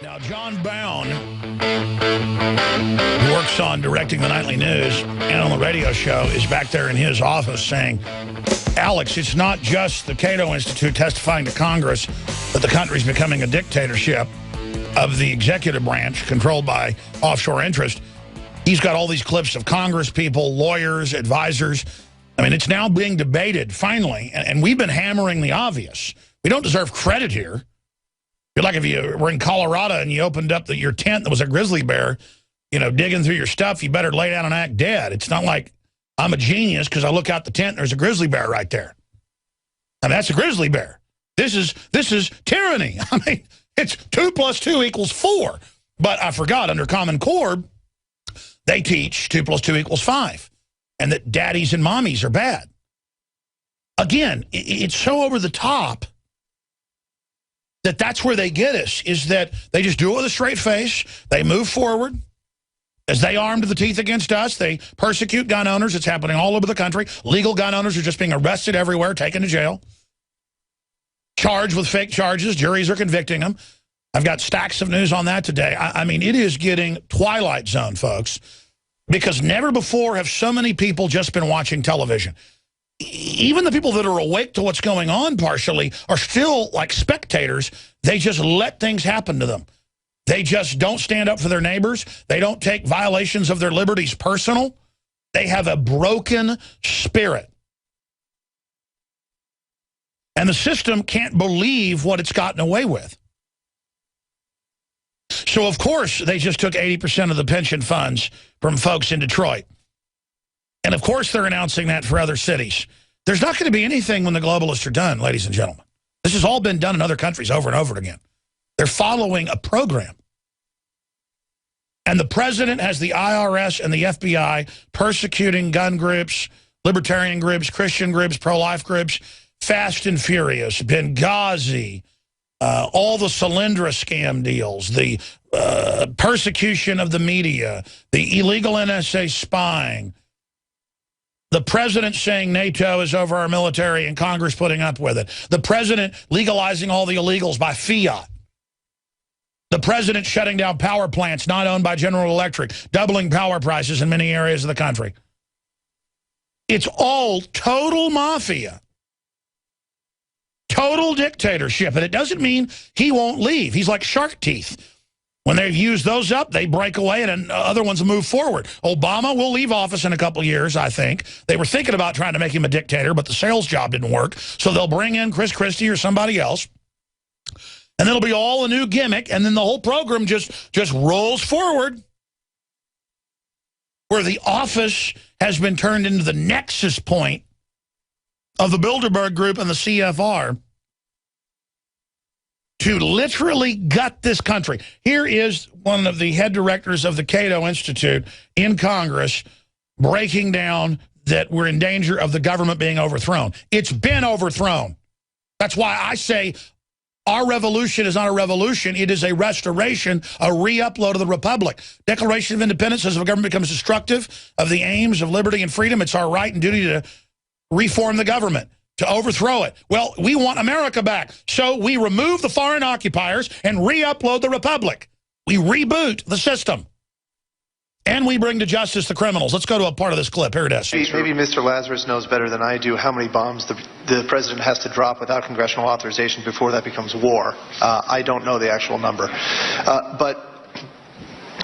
Now, John Bound, who works on directing the nightly news and on the radio show, is back there in his office saying, Alex, it's not just the Cato Institute testifying to Congress that the country's becoming a dictatorship of the executive branch controlled by offshore interest. He's got all these clips of Congress people, lawyers, advisors. I mean, it's now being debated, finally, and we've been hammering the obvious. We don't deserve credit here. You're like if you were in Colorado and you opened up your tent that was a grizzly bear, you know, digging through your stuff, you better lay down and act dead. It's not like I'm a genius because I look out the tent and there's a grizzly bear right there. I mean, that's a grizzly bear. This is tyranny. I mean, it's 2 + 2 = 4. But I forgot, under Common Core, they teach 2 + 2 = 5. And that daddies and mommies are bad. Again, it's so over the top that's where they get us, is that they just do it with a straight face. They move forward. As they arm to the teeth against us, they persecute gun owners. It's happening all over the country. Legal gun owners are just being arrested everywhere, taken to jail. Charged with fake charges. Juries are convicting them. I've got stacks of news on that today. I mean, it is getting Twilight Zone, folks, because never before have so many people just been watching television. Even the people that are awake to what's going on partially are still like spectators. They just let things happen to them. They just don't stand up for their neighbors. They don't take violations of their liberties personal. They have a broken spirit. And the system can't believe what it's gotten away with. So, of course, they just took 80% of the pension funds from folks in Detroit. And, of course, they're announcing that for other cities. There's not going to be anything when the globalists are done, ladies and gentlemen. This has all been done in other countries over and over again. They're following a program. And the president has the IRS and the FBI persecuting gun groups, libertarian groups, Christian groups, pro-life groups, fast and furious, Benghazi, all the Solyndra scam deals, the persecution of the media, the illegal NSA spying, the president saying NATO is over our military and Congress putting up with it, the president legalizing all the illegals by fiat, the president shutting down power plants not owned by General Electric, doubling power prices in many areas of the country. It's all total mafia. Total dictatorship. And it doesn't mean he won't leave. He's like shark teeth. When they've used those up, they break away and other ones move forward. Obama will leave office in a couple of years, I think. They were thinking about trying to make him a dictator, but the sales job didn't work. So they'll bring in Chris Christie or somebody else. And it'll be all a new gimmick. And then the whole program just rolls forward. Where the office has been turned into the nexus point of the Bilderberg Group and the CFR to literally gut this country. Here is one of the head directors of the Cato Institute in Congress breaking down that we're in danger of the government being overthrown. It's been overthrown. That's why I say our revolution is not a revolution. It is a restoration, a re-upload of the Republic. Declaration of Independence says if a government becomes destructive of the aims of liberty and freedom, it's our right and duty to reform the government, to overthrow it. Well, we want America back. So we remove the foreign occupiers and re-upload the Republic. We reboot the system. And we bring to justice the criminals. Let's go to a part of this clip. Here it is. Maybe Mr. Lazarus knows better than I do how many bombs the president has to drop without congressional authorization before that becomes war. I don't know the actual number. But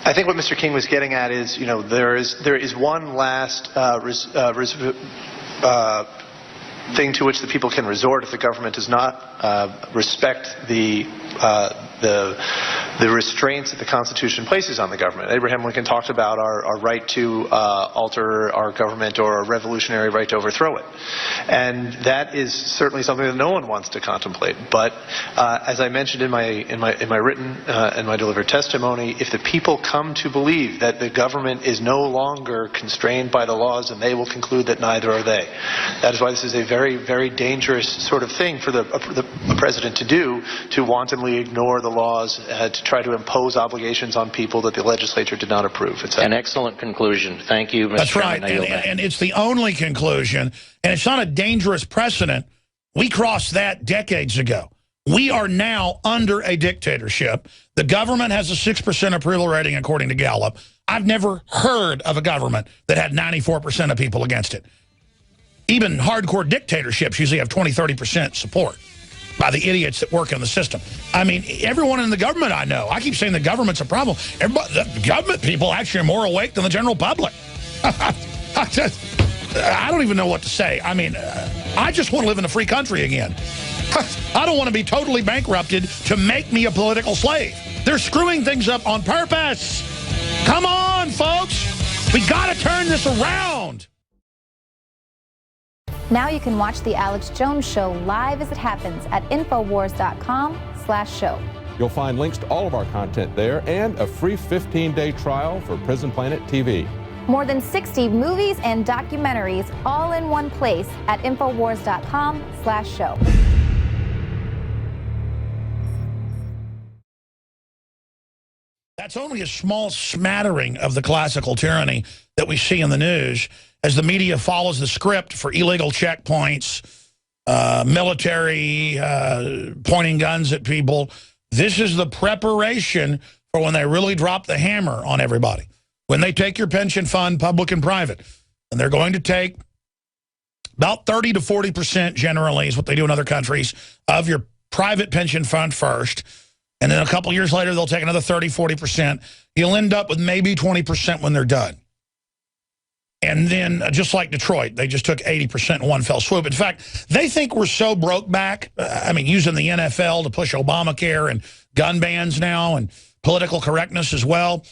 I think what Mr. King was getting at is, you know, there is one last thing to which the people can resort if the government does not respect the restraints that the Constitution places on the government. Abraham Lincoln talked about our right to alter our government, or a revolutionary right to overthrow it. And that is certainly something that no one wants to contemplate. But as I mentioned in my written and my delivered testimony, if the people come to believe that the government is no longer constrained by the laws, and they will conclude that neither are they. That is why this is a very, very dangerous sort of thing for the president to do, to wantonly ignore the laws, to try to impose obligations on people that the legislature did not approve. An excellent conclusion. Thank you, Mr. That's Chairman. right, and it's the only conclusion, and it's not a dangerous precedent. We crossed that decades ago. We are now under a dictatorship. The government has a 6% approval rating, according to Gallup. I've never heard of a government that had 94% of people against it. Even hardcore dictatorships usually have 20, 30% support by the idiots that work in the system. I mean, everyone in the government I know, I keep saying the government's a problem. The government people actually are more awake than the general public. I don't even know what to say. I mean, I just want to live in a free country again. I don't want to be totally bankrupted to make me a political slave. They're screwing things up on purpose. Come on, folks. We got to turn this around. Now you can watch The Alex Jones Show live as it happens at INFOWARS.com/show. You'll find links to all of our content there and a free 15-day trial for Prison Planet TV. More than 60 movies and documentaries all in one place at INFOWARS.com/show. That's only a small smattering of the classical tyranny that we see in the news as the media follows the script for illegal checkpoints, military pointing guns at people. This is the preparation for when they really drop the hammer on everybody. When they take your pension fund, public and private, and they're going to take about 30 to 40% generally is what they do in other countries of your private pension fund first. And then a couple years later, they'll take another 30, 40%. You'll end up with maybe 20% when they're done. And then, just like Detroit, they just took 80% in one fell swoop. In fact, they think we're so broke back, I mean, using the NFL to push Obamacare and gun bans now and political correctness as well.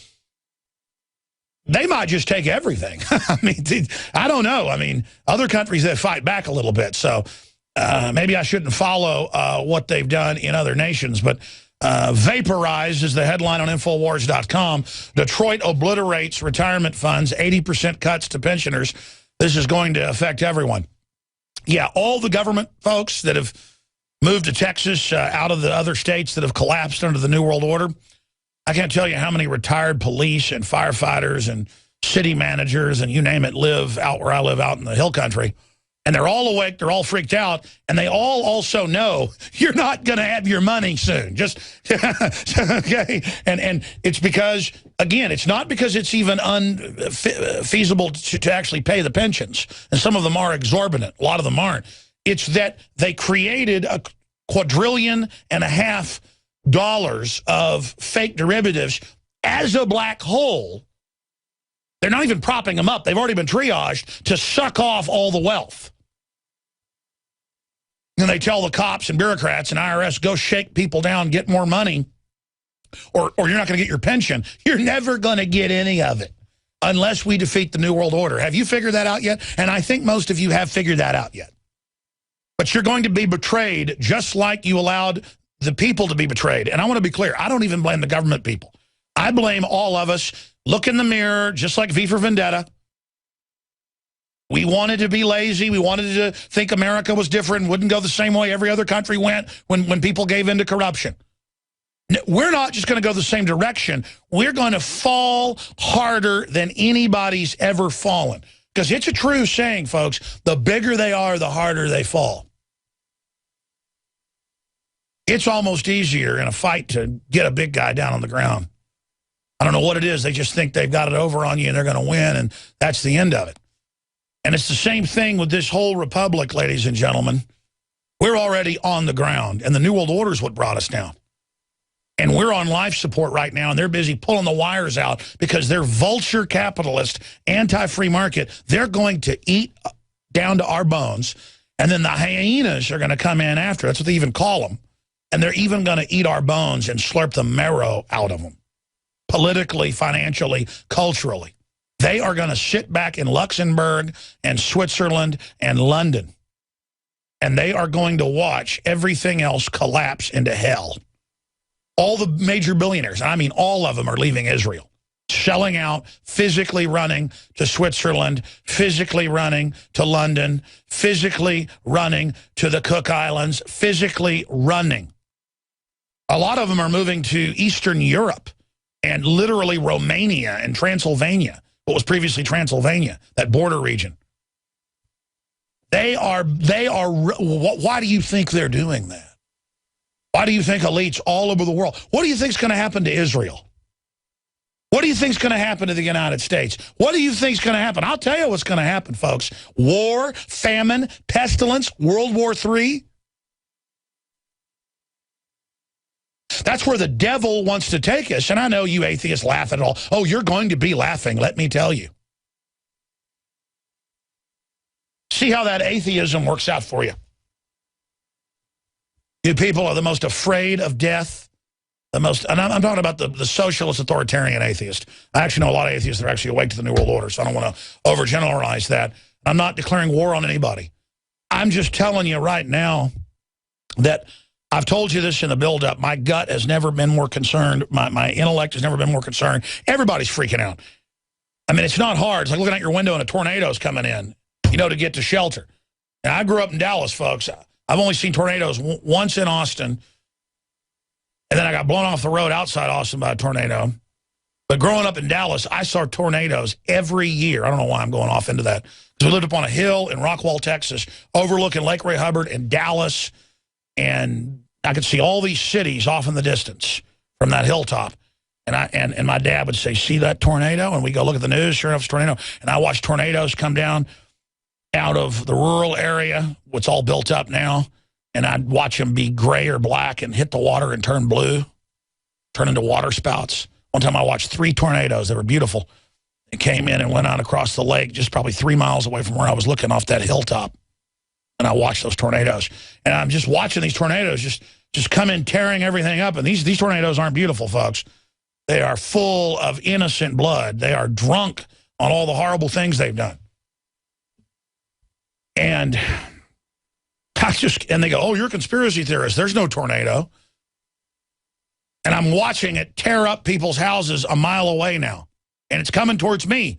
They might just take everything. I mean, I don't know. I mean, other countries, they fight back a little bit. So maybe I shouldn't follow what they've done in other nations, but vaporized is the headline on InfoWars.com. Detroit obliterates retirement funds, 80% cuts to pensioners. This is going to affect everyone. Yeah, all the government folks that have moved to Texas out of the other states that have collapsed under the New World Order. I can't tell you how many retired police and firefighters and city managers and you name it live out where I live out in the hill country. And they're all awake, they're all freaked out, and they all also know you're not going to have your money soon. Just, okay? And it's because, again, it's not because it's even unfeasible to actually pay the pensions. And some of them are exorbitant. A lot of them aren't. It's that they created a $250 billion of fake derivatives as a black hole. They're not even propping them up. They've already been triaged to suck off all the wealth. And they tell the cops and bureaucrats and IRS, go shake people down, get more money, or you're not going to get your pension. You're never going to get any of it unless we defeat the New World Order. Have you figured that out yet? And I think most of you have figured that out yet. But you're going to be betrayed just like you allowed the people to be betrayed. And I want to be clear, I don't even blame the government people. I blame all of us. Look in the mirror, just like V for Vendetta. We wanted to be lazy. We wanted to think America was different and wouldn't go the same way every other country went when people gave in to corruption. We're not just going to go the same direction. We're going to fall harder than anybody's ever fallen. Because it's a true saying, folks, the bigger they are, the harder they fall. It's almost easier in a fight to get a big guy down on the ground. I don't know what it is. They just think they've got it over on you and they're going to win, and that's the end of it. And it's the same thing with this whole republic, ladies and gentlemen. We're already on the ground, and the New World Order is what brought us down. And we're on life support right now, and they're busy pulling the wires out because they're vulture capitalist, anti-free market. They're going to eat down to our bones, and then the hyenas are going to come in after. That's what they even call them. And they're even going to eat our bones and slurp the marrow out of them. Politically, financially, culturally. They are going to sit back in Luxembourg and Switzerland and London. And they are going to watch everything else collapse into hell. All the major billionaires, I mean all of them, are leaving Israel. Selling out, physically running to Switzerland, physically running to London, physically running to the Cook Islands, physically running. A lot of them are moving to Eastern Europe and literally Romania and Transylvania, what was previously Transylvania, that border region. Why do you think they're doing that? Why do you think elites all over the world? What do you think is going to happen to Israel? What do you think is going to happen to the United States? What do you think is going to happen? I'll tell you what's going to happen, folks. War, famine, pestilence, World War III. That's where the devil wants to take us. And I know you atheists laugh at it all. Oh, you're going to be laughing, let me tell you. See how that atheism works out for you. You people are the most afraid of death. And I'm talking about the socialist authoritarian atheist. I actually know a lot of atheists that are actually awake to the New World Order, so I don't want to overgeneralize that. I'm not declaring war on anybody. I'm just telling you right now that I've told you this in the build-up. My gut has never been more concerned. My intellect has never been more concerned. Everybody's freaking out. I mean, it's not hard. It's like looking out your window and a tornado's coming in, you know, to get to shelter. And I grew up in Dallas, folks. I've only seen tornadoes once in Austin. And then I got blown off the road outside Austin by a tornado. But growing up in Dallas, I saw tornadoes every year. I don't know why I'm going off into that. Because we lived up on a hill in Rockwall, Texas, overlooking Lake Ray Hubbard and Dallas. And I could see all these cities off in the distance from that hilltop. And my dad would say, see that tornado? And we go look at the news, sure enough, it's a tornado. And I watched tornadoes come down out of the rural area, what's all built up now. And I'd watch them be gray or black and hit the water and turn blue, turn into water spouts. One time I watched 3 tornadoes that were beautiful. They came in and went out across the lake, just probably 3 miles away from where I was looking off that hilltop. And I watched those tornadoes. And I'm just watching these tornadoes just come in tearing everything up. And these tornadoes aren't beautiful, folks. They are full of innocent blood. They are drunk on all the horrible things they've done. And they go, oh, you're a conspiracy theorist. There's no tornado. And I'm watching it tear up people's houses a mile away now. And it's coming towards me.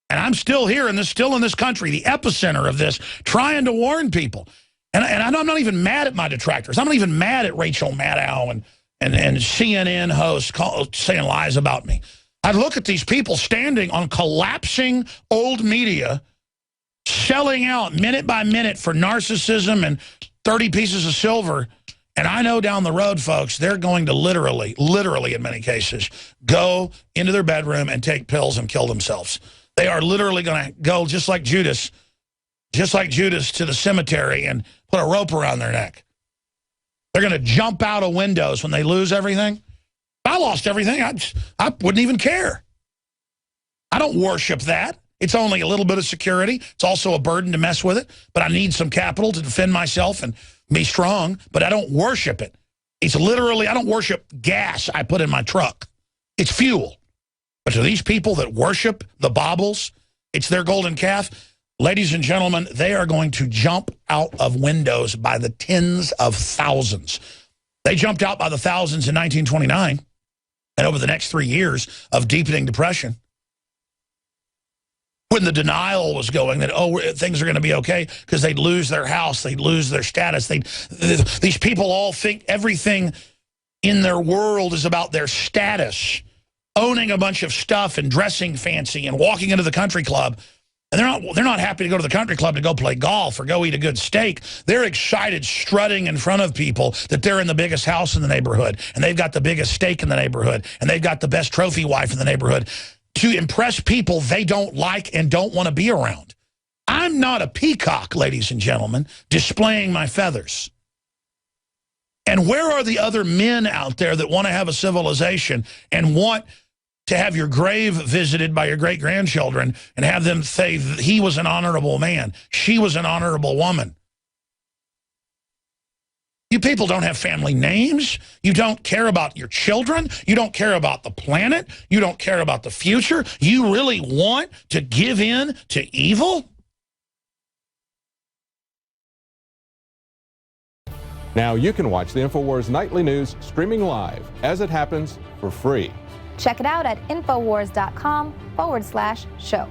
And I'm still here still in this country, the epicenter of this, trying to warn people. And I'm not even mad at my detractors. I'm not even mad at Rachel Maddow and CNN hosts saying lies about me. I look at these people standing on collapsing old media, selling out minute by minute for narcissism and 30 pieces of silver. And I know down the road, folks, they're going to literally in many cases, go into their bedroom and take pills and kill themselves. They are literally going to go just like Judas to the cemetery and put a rope around their neck. They're going to jump out of windows when they lose everything. If I lost everything, I wouldn't even care. I don't worship that. It's only a little bit of security. It's also a burden to mess with it. But I need some capital to defend myself and be strong. But I don't worship it. It's literally, I don't worship gas I put in my truck. It's fuel. But to these people that worship the baubles, it's their golden calf. Ladies and gentlemen, they are going to jump out of windows by the tens of thousands. They jumped out by the thousands in 1929. And over the next 3 years of deepening depression, when the denial was going that, oh, things are going to be okay because they'd lose their house, they'd lose their status. These people all think everything in their world is about their status, owning a bunch of stuff and dressing fancy and walking into the country club. And they're not happy to go to the country club to go play golf or go eat a good steak. They're excited strutting in front of people that they're in the biggest house in the neighborhood and they've got the biggest steak in the neighborhood and they've got the best trophy wife in the neighborhood, to impress people they don't like and don't want to be around. I'm not a peacock, ladies and gentlemen, displaying my feathers. And where are the other men out there that want to have a civilization and want to have your grave visited by your great-grandchildren and have them say he was an honorable man, she was an honorable woman? You people don't have family names. You don't care about your children. You don't care about the planet. You don't care about the future. You really want to give in to evil? Now you can watch the InfoWars Nightly News streaming live as it happens for free. Check it out at InfoWars.com/show.